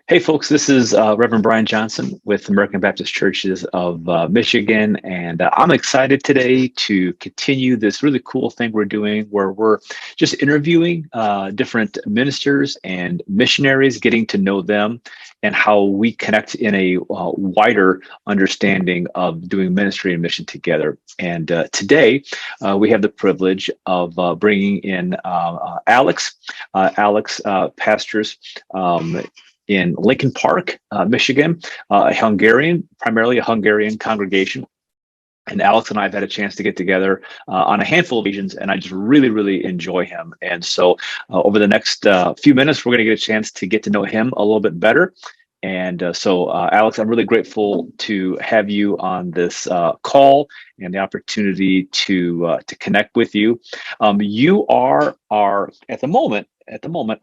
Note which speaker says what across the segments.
Speaker 1: Hey, folks, this is Reverend Brian Johnson with American Baptist Churches of Michigan, and I'm excited today to continue this really cool thing we're doing where we're just interviewing different ministers and missionaries, getting to know them and how we connect in a wider understanding of doing ministry and mission together. And today we have the privilege of bringing in Alex. Alex pastors in Lincoln Park, Michigan, primarily a Hungarian congregation. And Alex and I have had a chance to get together on a handful of occasions, and I just really, really enjoy him. And so over the next few minutes, we're going to get a chance to get to know him a little bit better. And so, Alex, I'm really grateful to have you on this call and the opportunity to connect with you. You are at the moment,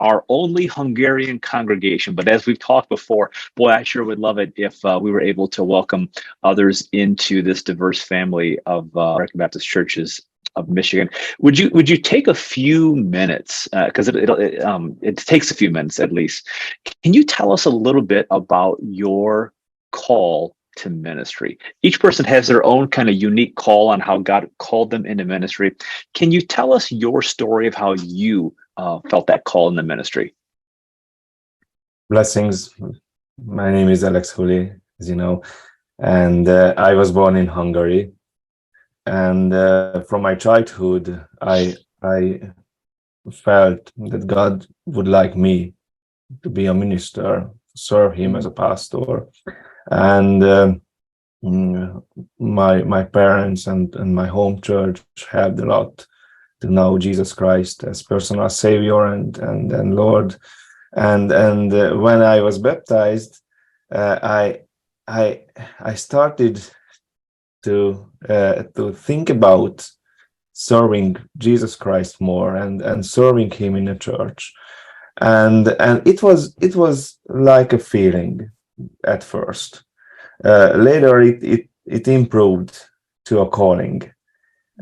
Speaker 1: our only Hungarian congregation. But as we've talked before, boy, I sure would love it if we were able to welcome others into this diverse family of American Baptist churches of Michigan. Would you take a few minutes, because it takes a few minutes at least. Can you tell us a little bit about your call to ministry? Each person has their own kind of unique call on how God called them into ministry. Can you tell us your story of how you felt that call in the ministry?
Speaker 2: Blessings. My name is Alex Huli, as you know, and I was born in Hungary. And from my childhood, I felt that God would like me to be a minister, serve Him as a pastor. And my parents and my home church helped a lot to know Jesus Christ as personal Savior and Lord. And when I was baptized, I started to think about serving Jesus Christ more and serving Him in a church, and it was like a feeling at first. Later, it improved to a calling,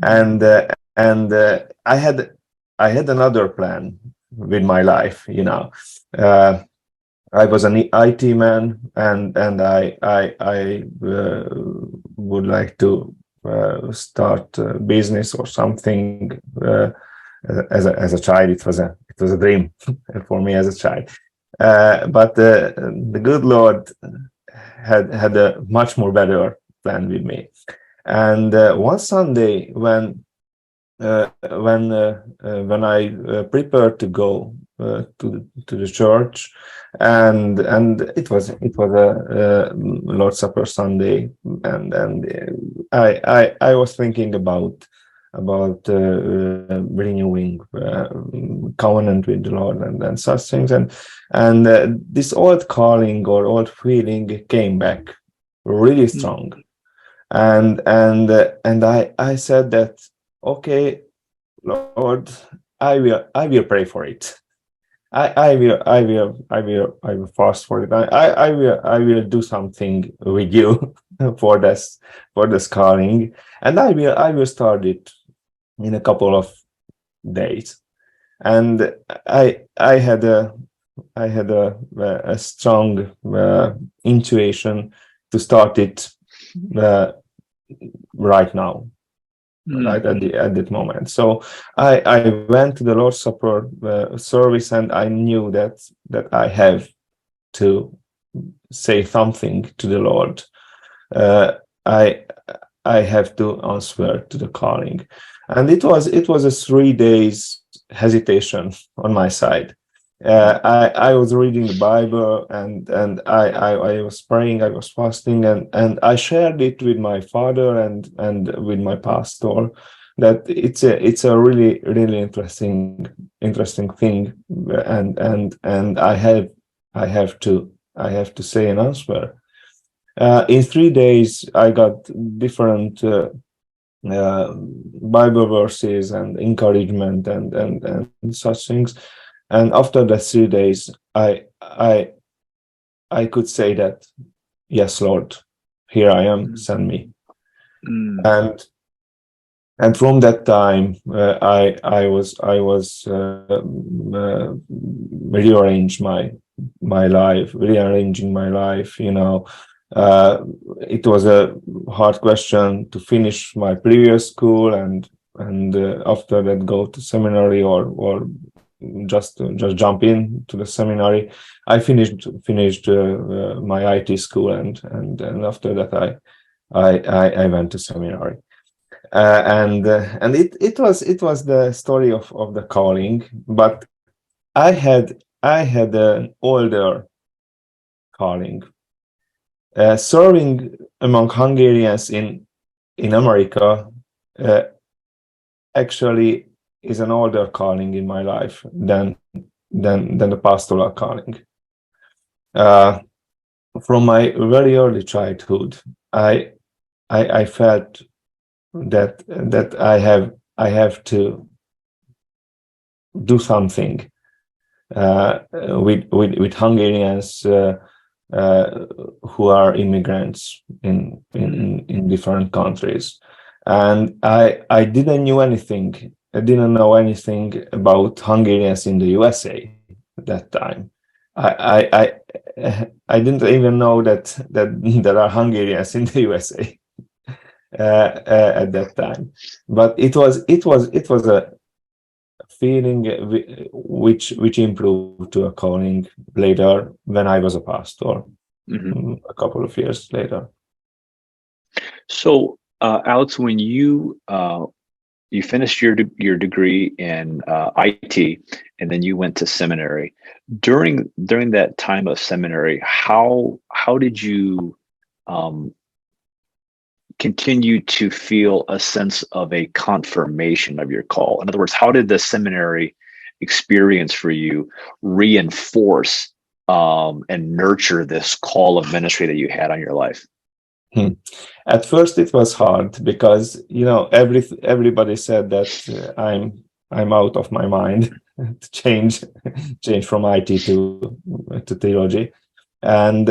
Speaker 2: and I had another plan with my life. I was an IT man, and I would like to start a business or something. As a child, it was a dream for me as a child. But the good Lord had a much more better plan with me. And one Sunday, when I prepared to go to the church, and it was a Lord's Supper Sunday, and I was thinking about renewing covenant with the Lord and such things, and this old calling or old feeling came back really strong, and I said that, okay, Lord, I will pray for it. I will fast for it. I will do something with you for this calling, and I will start it in a couple of days. And I had a strong intuition to start it right now. Right at that moment. So I went to the Lord's Supper service, and I knew that I have to say something to the Lord. I have to answer to the calling, and it was a 3 days hesitation on my side. I was reading the Bible, and I was praying, I was fasting, and I shared it with my father and with my pastor, that it's a really interesting thing, and I have to say an answer. In 3 days, I got different Bible verses and encouragement and such things. after the 3 days, I could say that, yes, Lord, here I am, send me. And from that time, I was rearranging my life. It was a hard question to finish my previous school and after that go to seminary or just jump in to the seminary. I finished my IT school and after that I went to seminary. And it was the story of the calling, but I had an older calling, serving among Hungarians in America. Actually, is an older calling in my life than the pastoral calling. From my very early childhood, I felt that I have to do something with Hungarians who are immigrants in different countries, and I didn't know anything. I didn't know anything about Hungarians in the USA at that time. I didn't even know that there are Hungarians in the USA. At that time, but it was a feeling which improved to a calling later when I was a pastor, a couple of years later.
Speaker 1: So, Alex, when you finished your degree in IT, and then you went to seminary. During that time of seminary, how did you continue to feel a sense of a confirmation of your call? In other words, how did the seminary experience for you reinforce and nurture this call of ministry that you had on your life?
Speaker 2: At first, it was hard because everybody said that I'm out of my mind to change from IT to theology, and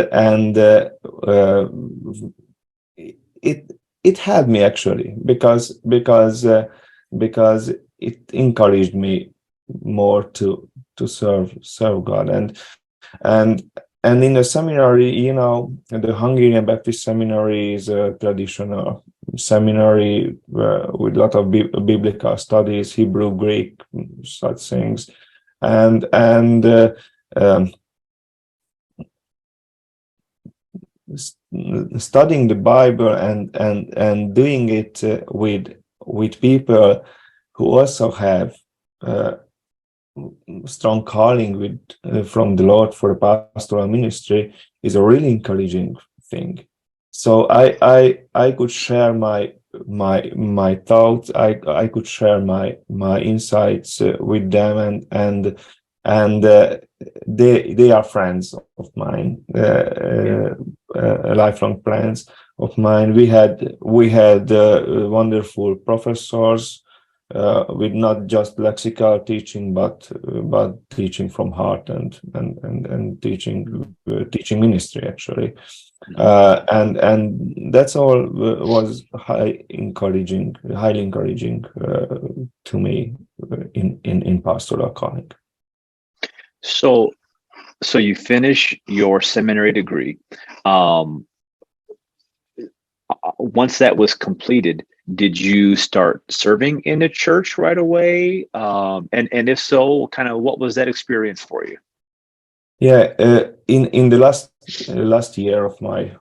Speaker 2: it had me actually because it encouraged me more to serve God and in the seminary, the Hungarian Baptist Seminary is a traditional seminary with a lot of biblical studies, Hebrew, Greek, such things, and studying the Bible and doing it with people who also have strong calling from the Lord for the pastoral ministry is a really encouraging thing. So I could share my thoughts. I could share my insights with them and they are friends of mine, lifelong friends of mine. We had wonderful professors with not just lexical teaching, but teaching from heart and teaching ministry actually, and that's all was highly encouraging to me in pastoral calling.
Speaker 1: So you finish your seminary degree. Once that was completed, did you start serving in the church right away? And if so, kind of what was that experience for you?
Speaker 2: Yeah, in the last year of my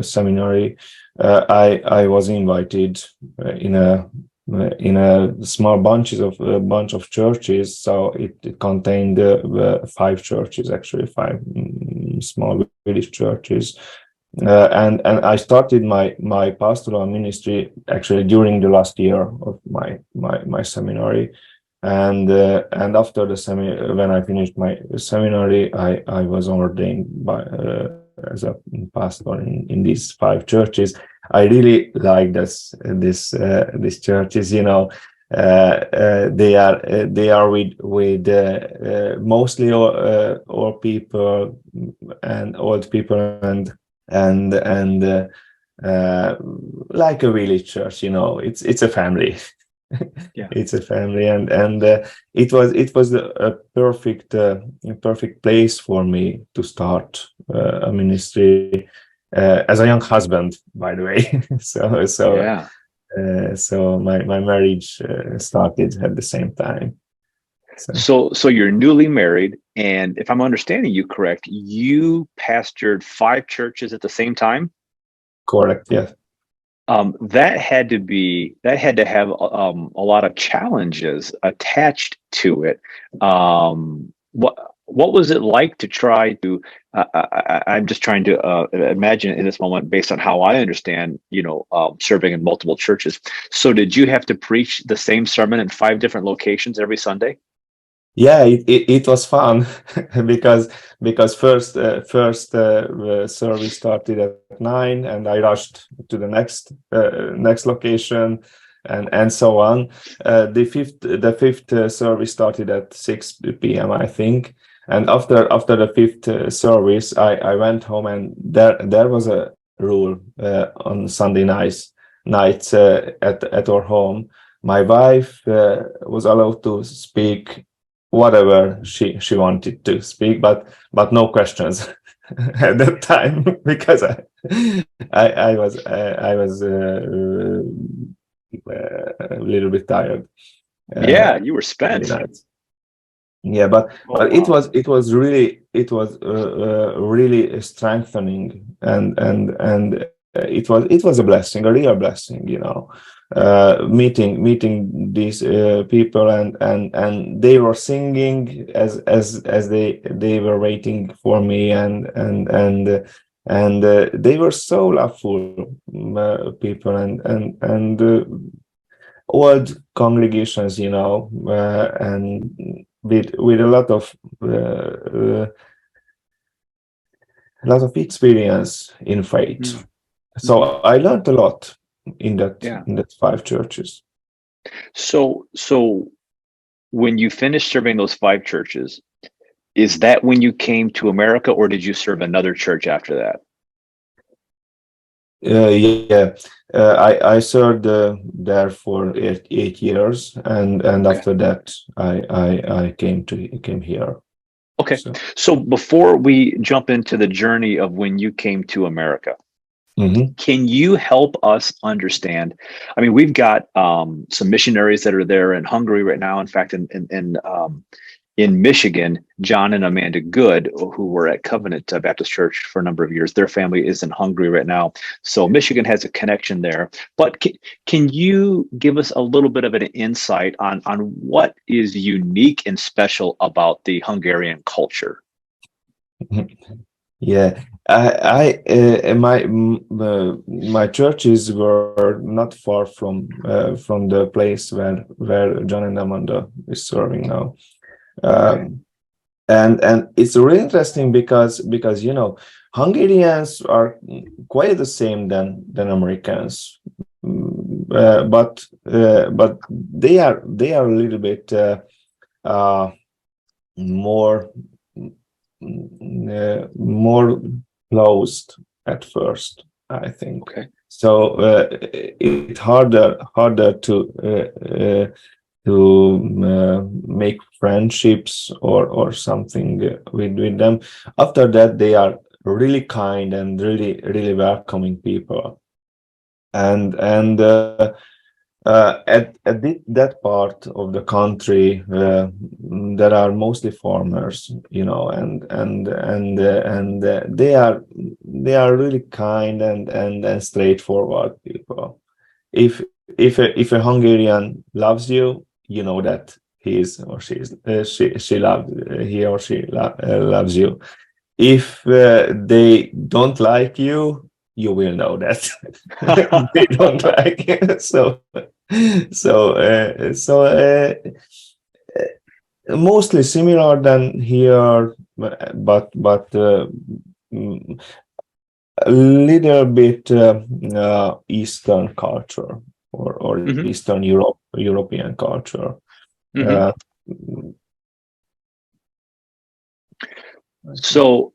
Speaker 2: seminary, I was invited in a small bunch of churches. So it contained 5 churches, actually 5 small village churches. And I started my pastoral ministry actually during the last year of my seminary, and after the when I finished my seminary, I was ordained as a pastor in these 5 churches. I really like these churches. they are with mostly old people and old people and like a village church, it's a family.
Speaker 1: Yeah.
Speaker 2: It's a family, and it was a perfect place for me to start a ministry as a young husband, by the way.
Speaker 1: Yeah.
Speaker 2: So my marriage started at the same time. So
Speaker 1: So you're newly married, and if I'm understanding you correct, you pastored 5 churches at the same time.
Speaker 2: correct, yeah.
Speaker 1: That had to have a lot of challenges attached to it. What was it like to try to? I'm just trying to imagine in this moment, based on how I understand, serving in multiple churches. So, did you have to preach the same sermon in 5 different locations every Sunday?
Speaker 2: Yeah, it was fun because first service started at 9, and I rushed to the next location, and so on. The fifth service started at 6 p.m., I think, and after the fifth service, I went home, and there was a rule on Sunday nights at our home. My wife was allowed to speak whatever she wanted to speak, but no questions at that time, because I was a little bit tired
Speaker 1: Yeah, you were
Speaker 2: Sunday
Speaker 1: spent.
Speaker 2: nights. Yeah, but
Speaker 1: Oh
Speaker 2: but it
Speaker 1: wow.
Speaker 2: was it was really it was really strengthening, and it was a blessing, a real blessing, meeting these people, and they were singing as they were waiting for me, and they were so loveful, people, and old congregations, and with a lot of experience in faith. So
Speaker 1: Mm-hmm.
Speaker 2: I learned a lot in that
Speaker 1: Yeah.
Speaker 2: in that 5 churches.
Speaker 1: So when you finished serving those 5 churches, is that when you came to America, or did you serve another church after that?
Speaker 2: Yeah, I served there for 8 years, and
Speaker 1: Okay.
Speaker 2: after that I came here.
Speaker 1: Okay.
Speaker 2: So.
Speaker 1: So before we jump into the journey of when you came to America,
Speaker 2: Mhm.
Speaker 1: can you help us understand? I mean, we've got some missionaries that are there in Hungary right now. In fact, in Michigan, John and Amanda Good, who were at Covenant Baptist Church for a number of years, their family is in Hungary right now. So Michigan has a connection there. But can you give us a little bit of an insight on what is unique and special about the Hungarian culture?
Speaker 2: Yeah, my churches were not far from the place where John and Amanda is serving now.
Speaker 1: Okay.
Speaker 2: Um, and it's really interesting because Hungarians are quite the same than Americans. But they are a little bit more more closed at first, I think.
Speaker 1: Okay.
Speaker 2: So it's harder to make friendships or something with them. After that, they are really kind and really welcoming people, and that part of the country, there are mostly farmers, and they are really kind and straightforward people. If if a Hungarian loves you, you know that he or she loves you. If they don't like you, you will know that they don't like you. So mostly similar than here, but mm, a little bit Eastern culture. or
Speaker 1: Hmm.
Speaker 2: Eastern European culture.
Speaker 1: Hmm.
Speaker 2: Uh,
Speaker 1: So,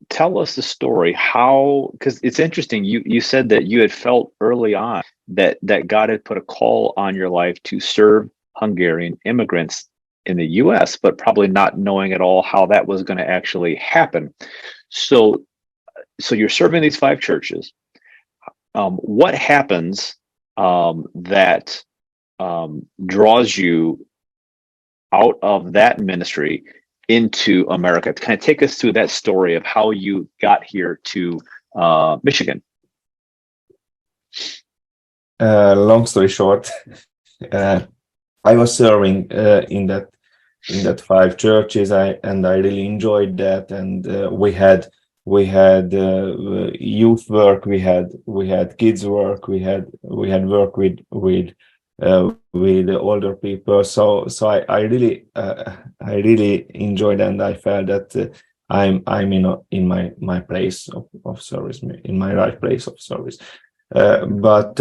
Speaker 1: tell us the story. How? Because it's interesting. You said that you had felt early on that God had put a call on your life to serve Hungarian immigrants in the U.S., but probably not knowing at all how that was going to actually happen. So, you're serving these five churches. What happens that draws you out of that ministry into America? Kind of take us through that story of how you got here to Michigan.
Speaker 2: Long story short, uh, I was serving in that five churches. I really enjoyed that, and we had youth work, we had kids work, we had work with the older people. So I really enjoyed, and I felt that I'm in my place of service, in my right place of service. But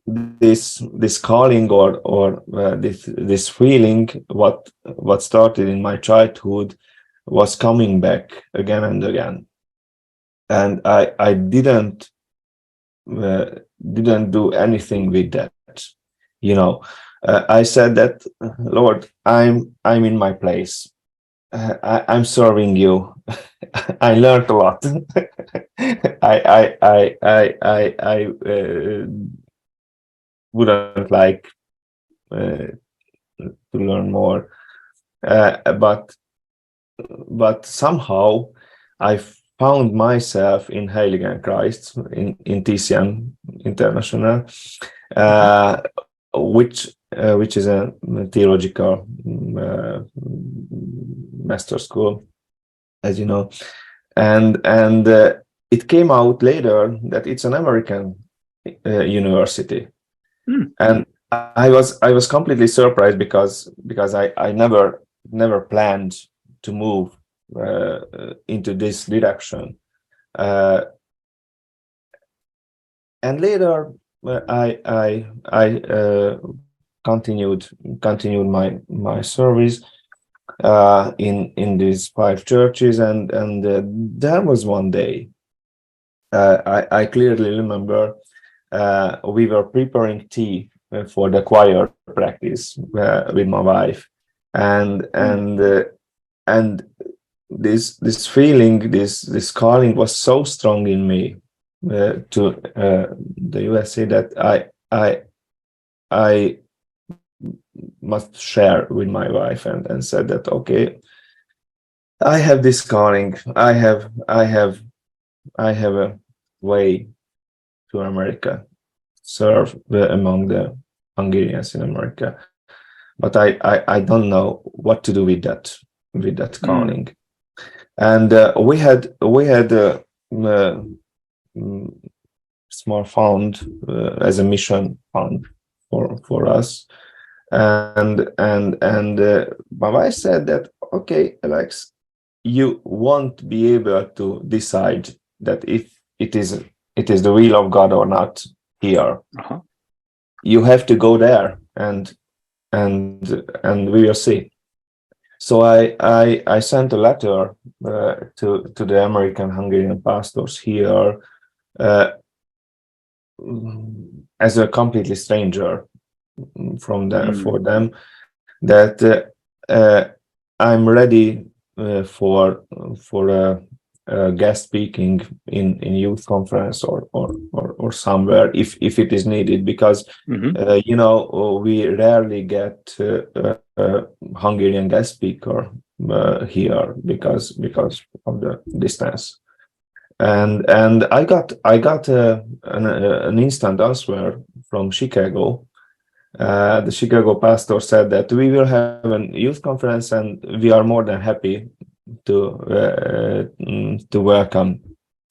Speaker 2: this calling, or this feeling, what started in my childhood, was coming back again and again, and I uh, didn't do anything with that. You know, I said that, Lord, I'm in my place. I'm serving you. I learned a lot. I wouldn't like to learn more, but somehow I found myself in Heiligen Christ, in TCM International,
Speaker 1: Mhm.
Speaker 2: uh, which is a theological master school, as you know, and it came out later that it's an American university,
Speaker 1: Mm.
Speaker 2: and I was completely surprised, because I never planned to move into this direction. Uh, and later, I continued my service in these five churches, and there was one day, I clearly remember, we were preparing tea for the choir practice with my wife, and
Speaker 1: Mm.
Speaker 2: and uh, and this feeling, this calling was so strong in me to the USA, that I must share with my wife, and said that, okay, I have this calling. I have a way to America, serve among the Hungarians in America, but I don't know what to do with that
Speaker 1: Mm.
Speaker 2: calling. And we had uh, mm, small fund as a mission fund for us, and my wife said that, okay, Alex, you won't be able to decide that if it is the will of God or not here.
Speaker 1: Uh-huh.
Speaker 2: You have to go there, and we will see. So I sent a letter to the American Hungarian pastors here, uh, as a completely stranger
Speaker 1: Mm.
Speaker 2: for them, that I'm ready for a guest speaking in youth conference, or somewhere, if it is needed, because
Speaker 1: Hmm.
Speaker 2: we rarely get Hungarian guest speaker here, because of the distance. And I got an instant answer from Chicago. The Chicago pastor said that we will have a youth conference, and we are more than happy to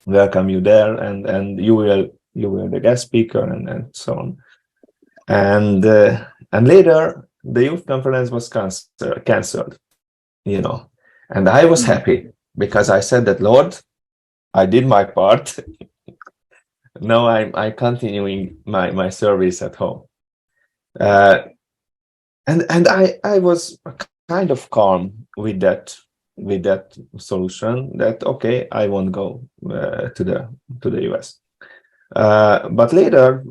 Speaker 2: welcome you there, and you will the guest speaker, and so on. And later the youth conference was cancelled, and I was
Speaker 1: Mm.
Speaker 2: happy, because I said that, Lord, I did my part. Now I'm continuing my service at home. Uh, and I was kind of calm with that solution, that okay, I won't go to the US. But later,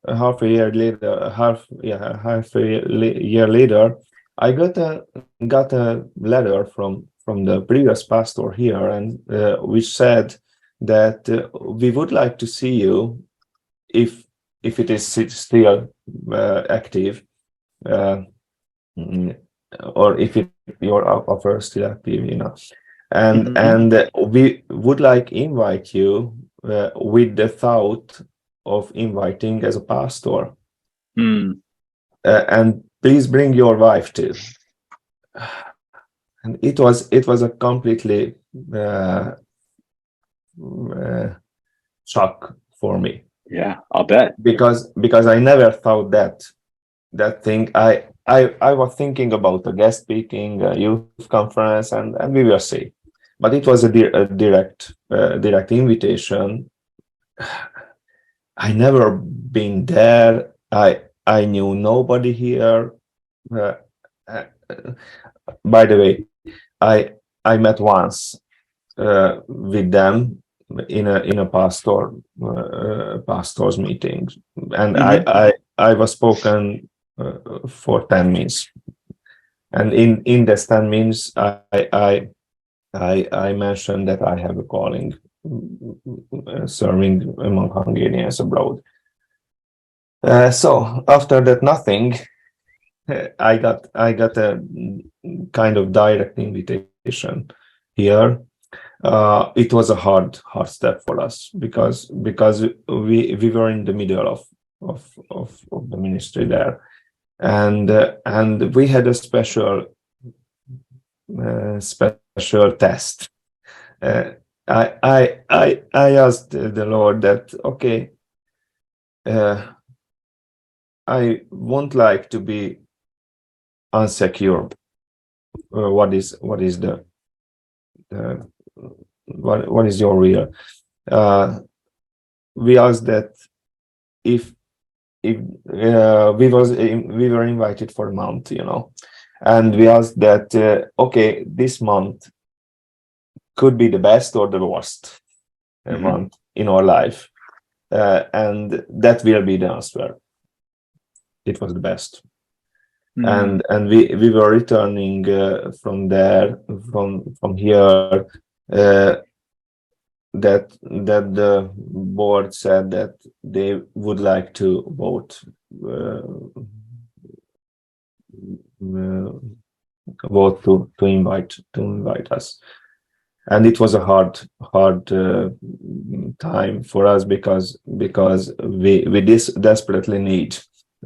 Speaker 2: half a year later, half a year later, I got a letter from the previous pastor here, and which said that we would like to see you if it is still active, uh, mm, or if your offer is still active,
Speaker 1: Hmm.
Speaker 2: and we would like invite you with the thought of inviting as a pastor,
Speaker 1: Mm.
Speaker 2: and please bring your wife too. And it was a completely uh, uh, shock for me,
Speaker 1: Yeah, I'll bet.
Speaker 2: because I never thought that thing. I was thinking about a guest speaking, a youth conference, and we will see. But it was a direct invitation. I never been there. I knew nobody here. Uh, uh, by the way, I met once with them in a pastor's meeting, and
Speaker 1: Hmm.
Speaker 2: I was spoken for 10 minutes, and in this 10 minutes, I mentioned that I have a calling, serving among Hungarians abroad. So after that, nothing. I got a kind of direct invitation here. It was a hard step for us, because we were in the middle of the ministry there, and we had a special test. Uh, I asked the Lord that, okay, uh, I won't like to be unsecure. What is the what is your real? Uh, we asked that if we were invited for a month, and we asked that okay, this month could be the best or the worst
Speaker 1: Hmm.
Speaker 2: month in our life, and that will be the answer. It was the best.
Speaker 1: Mm.
Speaker 2: And we were returning from there, from here, uh, that the board said that they would like to vote, uh, uh, to invite us. And it was a hard time for us, because we desperately need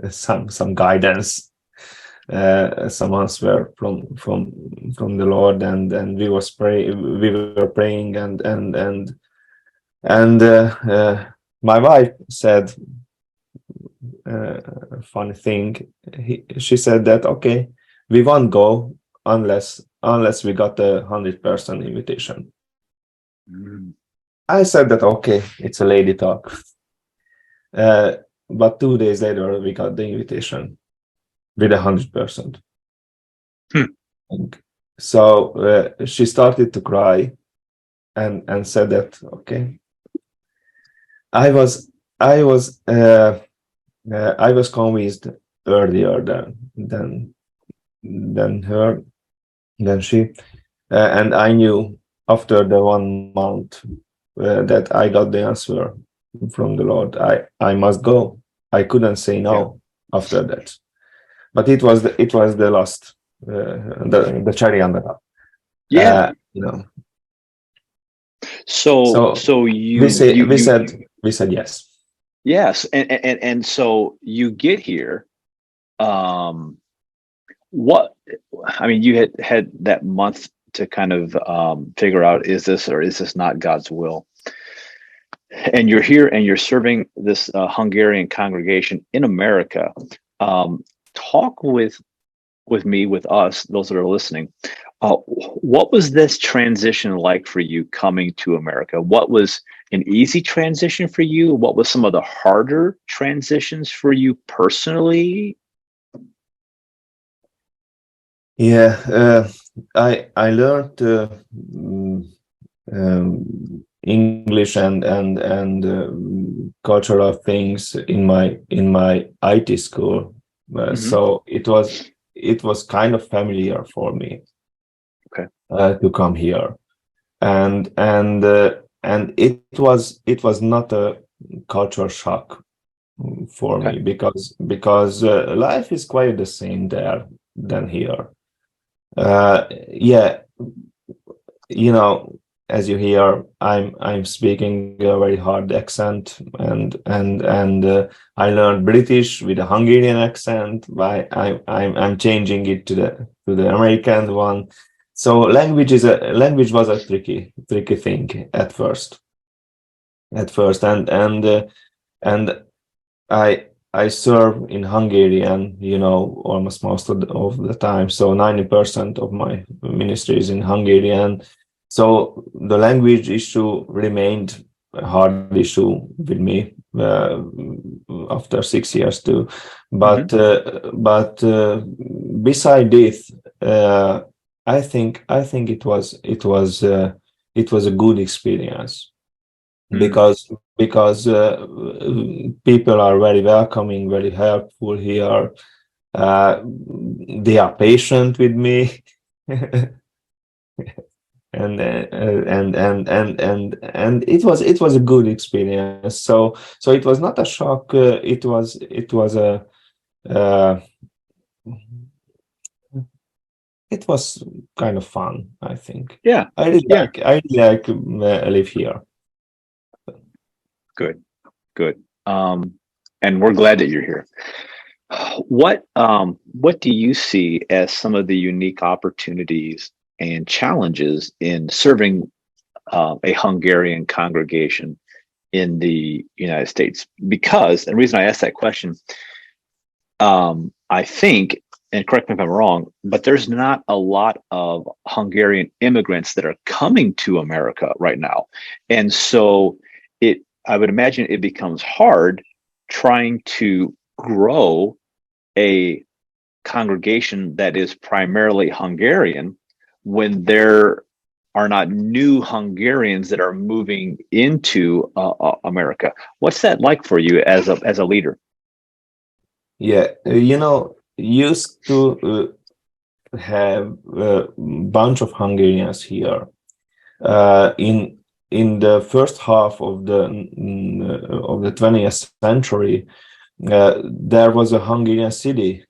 Speaker 2: some guidance, some answer from the Lord, and we were praying, and my wife said a funny thing. She said that okay, we won't go unless we got 100% invitation.
Speaker 1: Mm.
Speaker 2: I said that okay, it's a lady talk. Uh, but 2 days later, we got the invitation with 100%.
Speaker 1: Hmm.
Speaker 2: So she started to cry, and said that okay, I was I was I was convinced earlier than her than she, and I knew after the 1 month that I got the answer from the Lord. I must go. I couldn't say
Speaker 1: Yeah.
Speaker 2: no after that. But it was the last, the cherry on the top.
Speaker 1: Yeah.
Speaker 2: You know.
Speaker 1: So
Speaker 2: So
Speaker 1: so
Speaker 2: we
Speaker 1: you
Speaker 2: say
Speaker 1: you you
Speaker 2: we said yes.
Speaker 1: yes, and so you get here. Um, what I mean, you had that month to kind of figure out, is this or is this not God's will? And you're here and you're serving this Hungarian congregation in America. Um, talk with me, with us, those that are listening. What was this transition like for you coming to America? What was an easy transition for you? What was some of the harder transitions for you personally?
Speaker 2: Yeah, I learned mm, English and cultural things in my IT school,
Speaker 1: Hmm.
Speaker 2: so it was kind of familiar for me
Speaker 1: Okay.
Speaker 2: to come here, and it was not a culture shock for
Speaker 1: Okay.
Speaker 2: me because life is quite the same there than here. Yeah, you know, as you hear, I'm speaking a very hard accent, and I learned British with a Hungarian accent. I'm changing it to the American one. So language was a tricky thing at first, and I serve in Hungarian, almost most of the time. So 90% of my ministry is in Hungarian. So the language issue remained a hard issue with me after 6 years too.
Speaker 1: Hmm.
Speaker 2: But beside this, uh, I think it was a good experience
Speaker 1: Mm.
Speaker 2: because people are very welcoming, very helpful here. They are patient with me, and it was a good experience. So it was not a shock. It was a uh, it was kind of fun. I think
Speaker 1: Yeah. Yeah.
Speaker 2: I really like live here.
Speaker 1: Good. Good. And we're glad that you're here. What do you see as some of the unique opportunities and challenges in serving a Hungarian congregation in the United States? Because, and the reason I asked that question, I think, and correct me if I'm wrong, but there's not a lot of Hungarian immigrants that are coming to America right now. And so I would imagine it becomes hard trying to grow a congregation that is primarily Hungarian when there are not new Hungarians that are moving into America. What's that like for you as a leader?
Speaker 2: Yeah, used to have a bunch of Hungarians here. In the first half of the 20th century, there was a Hungarian city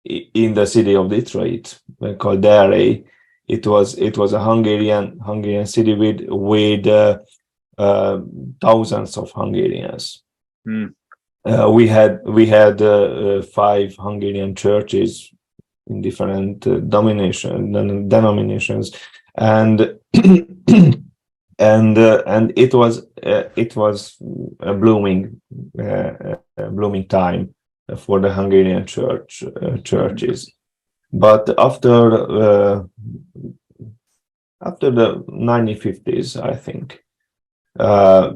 Speaker 2: in the city of Detroit called Dere. It was a Hungarian city with thousands of Hungarians.
Speaker 1: Mm.
Speaker 2: We had 5 Hungarian churches in different denominations, and and it was a blooming time for the Hungarian
Speaker 1: Mhm.
Speaker 2: churches. But after the 1950s, I think uh,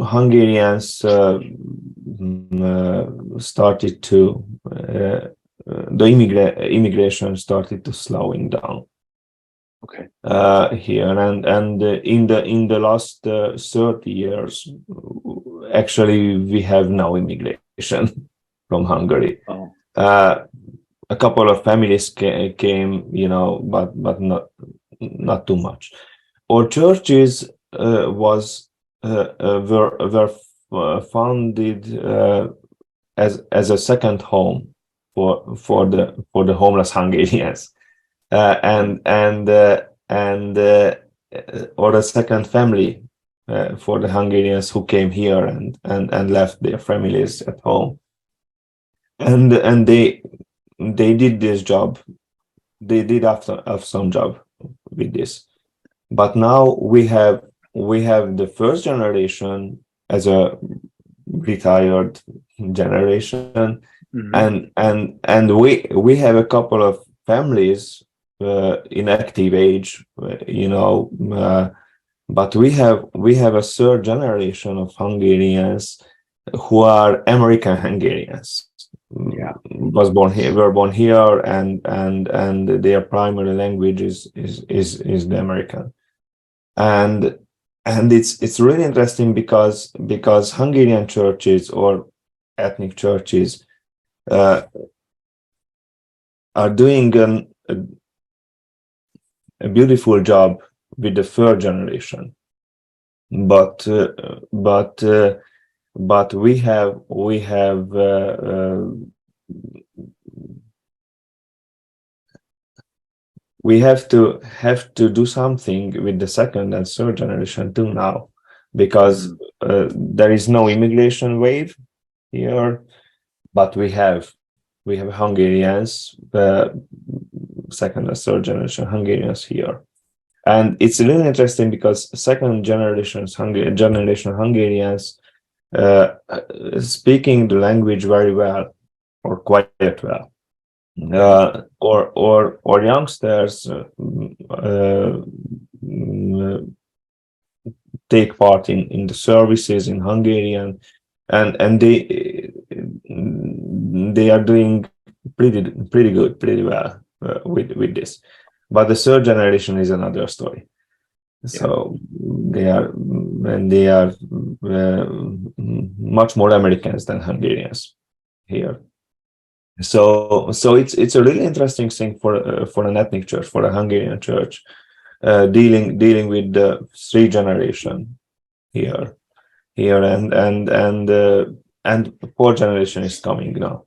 Speaker 2: Hungarians started to the immigration started to slowing down
Speaker 1: Okay.
Speaker 2: here, and in the last 30 years, actually we have no immigration from Hungary.
Speaker 1: Oh.
Speaker 2: Uh, a couple of families came, but not too much. Our churches were founded as a second home for the homeless Hungarians, or a second family for the Hungarians who came here and left their families at home, and they did this job. They did have some job with this, but now we have the first generation as a retired generation,
Speaker 1: Hmm.
Speaker 2: and we have a couple of families in active age, but we have a third generation of Hungarians who are American Hungarians.
Speaker 1: Yeah.
Speaker 2: Were born here, and their primary language is the American. And it's really interesting because Hungarian churches or ethnic churches are doing a beautiful job with the third generation, but we have to do something with the second and third generation too now, because there is no immigration wave here, but we have Hungarians, second and third generation Hungarians here. And it's really interesting because second generation Hungarians speaking the language very well, or quite well. Or youngsters take part in the services in Hungarian, and they are doing pretty good, pretty well with this. But the third generation is another story. So they are much more Americans than Hungarians here. So it's a really interesting thing for an ethnic church, for a Hungarian church, dealing with the three generation here, and fourth generation is coming now,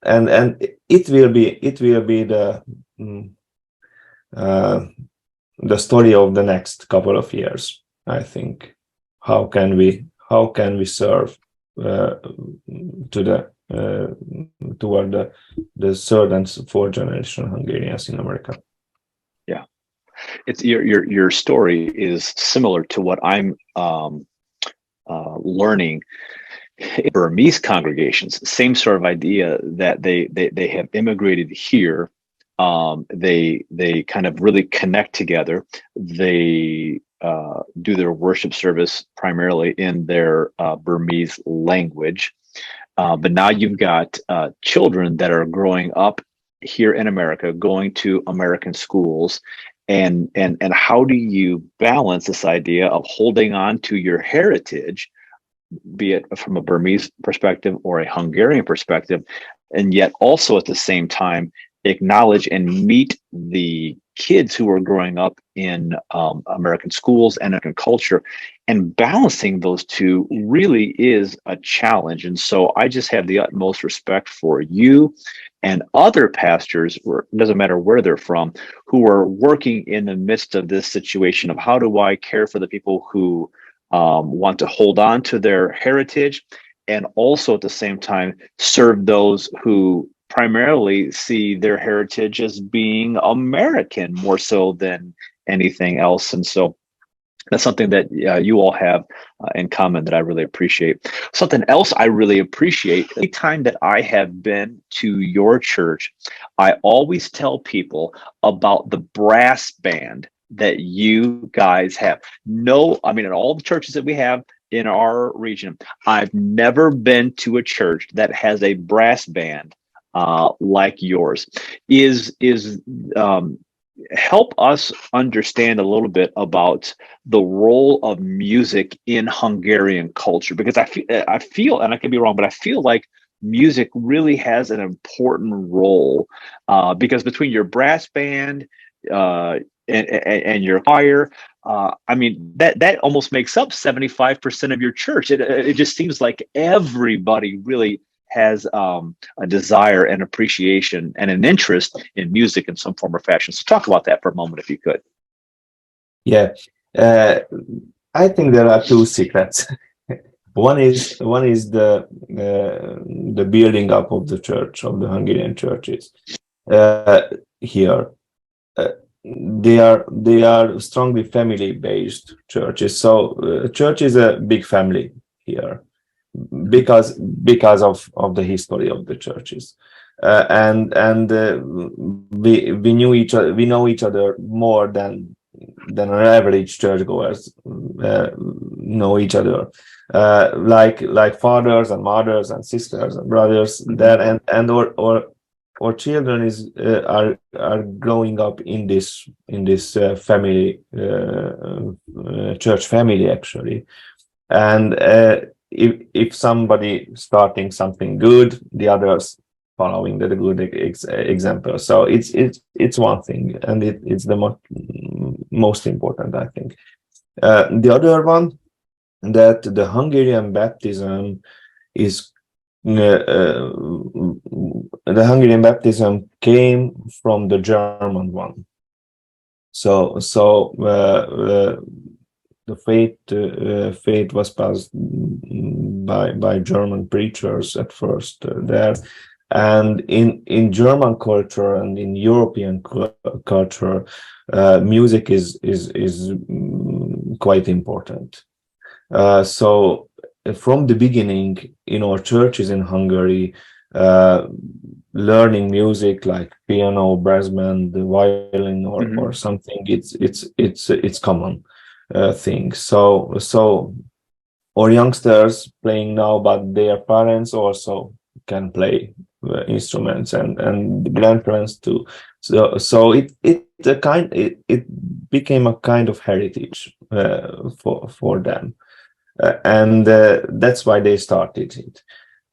Speaker 2: and it will be the story of the next couple of years, I think. How can we serve toward the third and fourth generation Hungarians in America?
Speaker 1: Yeah, it's your story is similar to what I'm learning in Burmese congregations. Same sort of idea that they have immigrated here. They kind of really connect together. They do their worship service primarily in their Burmese language. But now you've got children that are growing up here in America, going to American schools. And how do you balance this idea of holding on to your heritage, be it from a Burmese perspective or a Hungarian perspective, and yet also at the same time acknowledge and meet the kids who are growing up in American schools and American culture, and balancing those two really is a challenge. And so I just have the utmost respect for you and other pastors, it doesn't matter where they're from, who are working in the midst of this situation of how do I care for the people who want to hold on to their heritage, and also at the same time serve those who primarily see their heritage as being American more so than anything else. And so that's something that you all have in common that I really appreciate. Something else I really appreciate, anytime that I have been to your church, I always tell people about the brass band that you guys have. No, I mean, in all the churches that we have in our region, I've never been to a church that has a brass band like yours. Help us understand a little bit about the role of music in Hungarian culture, because I feel, and I could be wrong, but I feel like music really has an important role, because between your brass band and your choir, I mean, that almost makes up 75% of your church. It just seems like everybody really has a desire and appreciation and an interest in music in some form or fashion. So talk about that for a moment, if you could.
Speaker 2: Yeah, I think there are two secrets. One is the building up of the church, of the Hungarian churches here. They are strongly family-based churches. So church is a big family here, because of the history of the churches, and we know each other more than than an average churchgoers know each other, like fathers and mothers and sisters and brothers there, and or children are growing up in this family, church family actually. And if somebody starting something good, the others following the good example. So it's one thing, and it's the most important, I think. The other one, that the Hungarian baptism is the Hungarian baptism came from the German one. So the faith was passed by German preachers at first there, and in German culture and in European culture, music is quite important. So from the beginning in our churches in Hungary, learning music like piano, brass band, violin, or something, it's common thing. So our youngsters playing now, but their parents also can play instruments, and grandparents too. So it became a kind of heritage for them, and that's why they started it.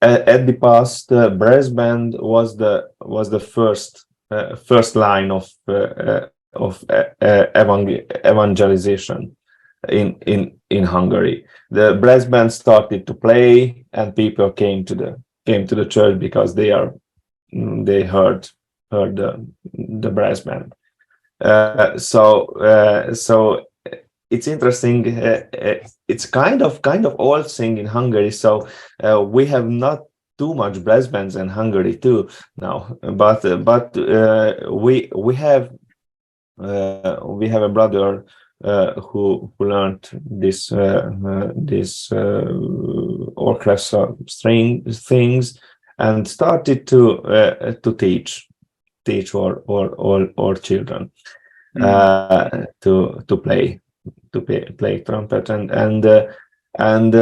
Speaker 2: At the past, brass band was the first line of evangelization in Hungary. The brass band started to play, and people came to the church because they heard the brass band. So it's interesting. It's kind of old thing in Hungary. So we have not too much brass bands in Hungary too now, but we have a brother who learned this orchestra string things, and started to teach our children to play trumpet, and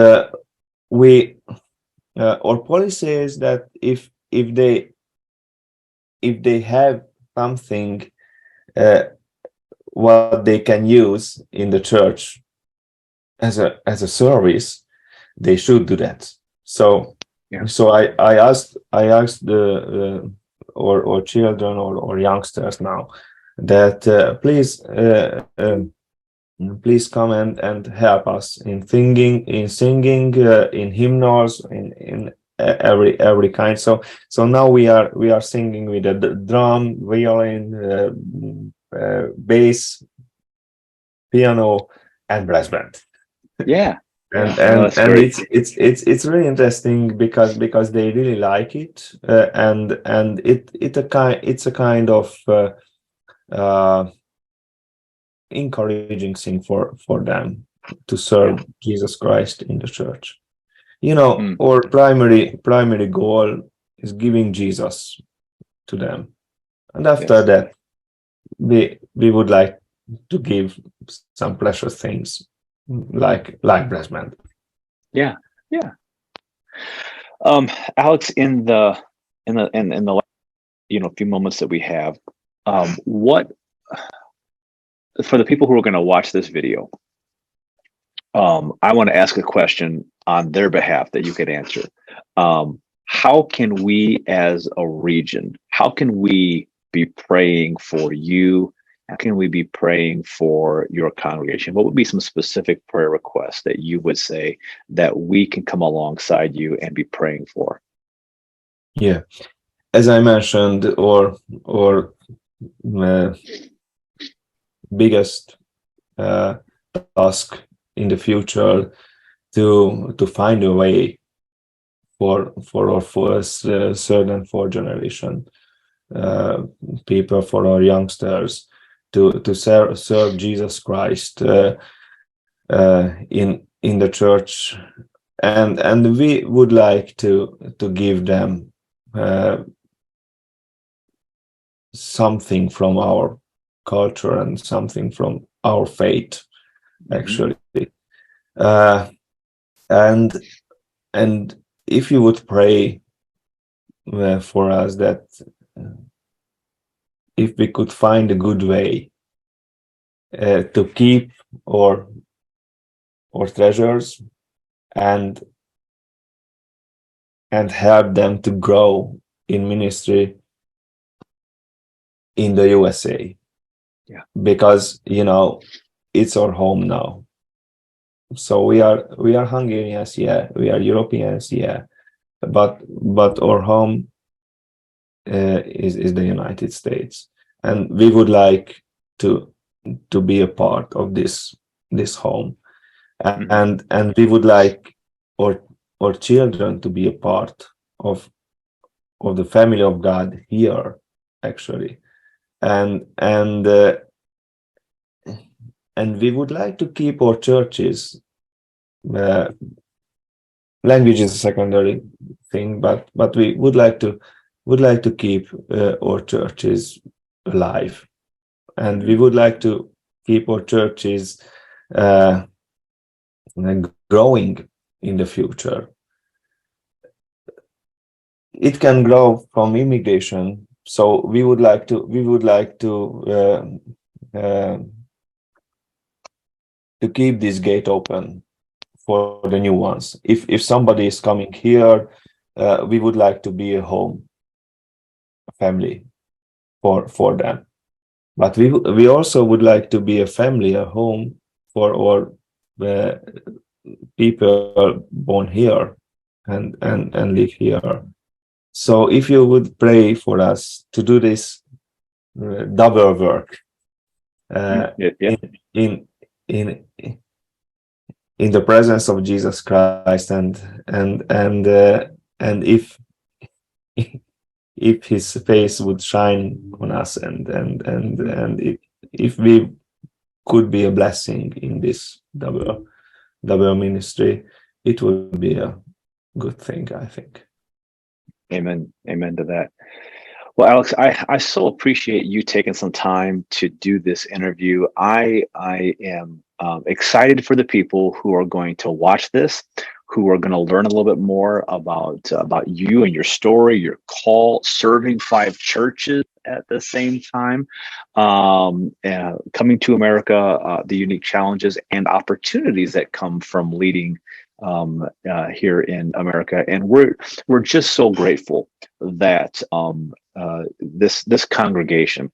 Speaker 2: we our policy is that if they have something what they can use in the church as a service, they should do that. So I asked or children or youngsters now that please come and help us in singing, in hymnals, in every kind. So now we are singing with the drum, violin, bass, piano, and brass band.
Speaker 1: Yeah.
Speaker 2: And it's really interesting because they really like it, and it's a kind of encouraging thing for them to serve Jesus Christ in the church. Our primary goal is giving Jesus to them, and after that we would like to give some precious things like brass band.
Speaker 1: Yeah. Alex, in the few moments that we have, what, for the people who are going to watch this video, I want to ask a question on their behalf that you could answer. How can we as a region, how can we be praying for you? How can we be praying for your congregation? What would be some specific prayer requests that you would say that we can come alongside you and be praying for?
Speaker 2: Yeah, as I mentioned, or biggest task in the future to find a way for our first, third and fourth generation people, for our youngsters to serve Jesus Christ in the church, and we would like to give them something from our culture and something from our faith,
Speaker 1: Mhm.
Speaker 2: actually. Uh, and and if you would pray for us that if we could find a good way to keep our treasures and help them to grow in ministry in the USA.
Speaker 1: Yeah.
Speaker 2: Because it's our home now. So we are Hungarians, yeah, we are Europeans, yeah, but our home is the United States, and we would like to be a part of this home,
Speaker 1: Mhm.
Speaker 2: and we would like our children to be a part of the family of God here, actually, and we would like to keep our churches. Uh, Language is a secondary thing, but we would like to keep our churches alive, and we
Speaker 1: Mhm.
Speaker 2: would like to keep our churches uh, growing in the future. It can grow from immigration, so we would like to keep this gate open for the new ones. If somebody is coming here, we would like to be a home, a family for them. But we also would like to be a family, a home for our uh, people born here and live here. So if you would pray for us to do this double work
Speaker 1: Mhm.
Speaker 2: uh,
Speaker 1: Yeah. Yeah.
Speaker 2: in in in in the presence of Jesus Christ, and if His face would shine on us,
Speaker 1: Mhm.
Speaker 2: and if we could be a blessing in this double ministry, it would be a good thing, I think.
Speaker 1: Amen. Amen to that. Well, Alex, I so appreciate you taking some time to do this interview. I am excited for the people who are going to watch this, who are going to learn a little bit more about you and your story, your call, serving 5 churches at the same time, coming to America, the unique challenges and opportunities that come from leading here in America, and we're just so grateful that this congregation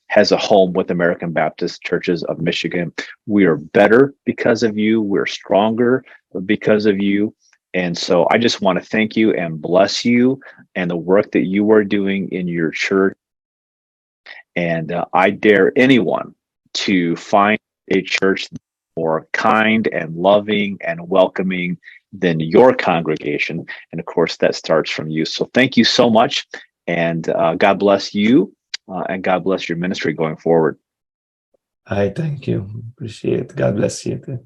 Speaker 1: has a home with American Baptist Churches of Michigan. We are better because of you. We're stronger because of you. And so I just want to thank you and bless you and the work that you are doing in your church. And I dare anyone to find a church more kind and loving and welcoming than your congregation. And of course, that starts from you. So thank you so much. And God bless you and God bless your ministry going forward.
Speaker 2: I thank you. Appreciate it. God bless you too.